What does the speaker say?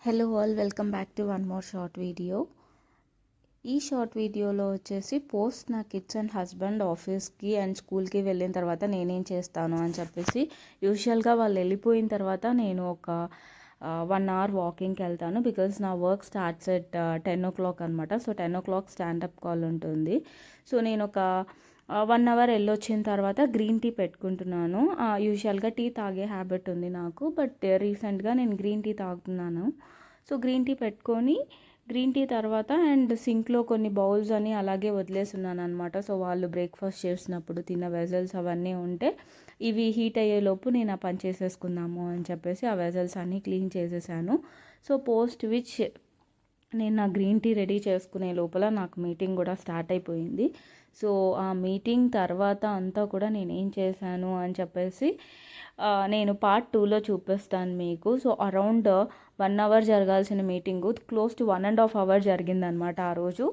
Hello all, welcome back to one more short video. ఈ short వీడియోలో వచ్చేసి post నా కిడ్స్ అండ్ హస్బెండ్ ఆఫీస్కి అండ్ స్కూల్కి వెళ్ళిన తర్వాత నేనేం చేస్తాను అని చెప్పేసి, యూజువల్గా వాళ్ళు వెళ్ళిపోయిన తర్వాత నేను ఒక 1 అవర్ వాకింగ్కి వెళ్తాను. బికాజ్ నా వర్క్ స్టార్ట్స్ ఎట్ 10 o'clock అనమాట. సో 10 o'clock స్టాండప్ కాల్ ఉంటుంది. సో నేను ఒక 1 అవర్ వెళ్ళొచ్చిన తర్వాత గ్రీన్ టీ పెట్టుకుంటున్నాను. యూజువల్గా టీ తాగే హ్యాబిట్ ఉంది నాకు, బట్ రీసెంట్గా నేను గ్రీన్ టీ తాగుతున్నాను. సో గ్రీన్ టీ పెట్టుకొని గ్రీన్ టీ తర్వాత అండ్ సింక్లో కొన్ని బౌల్స్ అని అలాగే వదిలేస్తున్నాను అనమాట. సో వాళ్ళు బ్రేక్ఫాస్ట్ చేసినప్పుడు తిన్న వెజల్స్ అవన్నీ ఉంటే ఇవి హీట్ అయ్యేలోపు నేను ఆ పని చేసేసుకుందాము అని చెప్పేసి ఆ వెజల్స్ అన్నీ క్లీన్ చేసేసాను. సో పోస్ట్ విచ్ నేను నా గ్రీన్ టీ రెడీ చేసుకునే లోపల నాకు మీటింగ్ కూడా స్టార్ట్ అయిపోయింది. సో ఆ మీటింగ్ తర్వాత అంతా కూడా నేను ఏం చేశాను అని చెప్పేసి నేను పార్ట్ 2లో చూపిస్తాను మీకు. సో అరౌండ్ 1 అవర్ జరగాల్సిన మీటింగు క్లోజ్ టు 1.5 hours జరిగిందనమాట ఆ రోజు.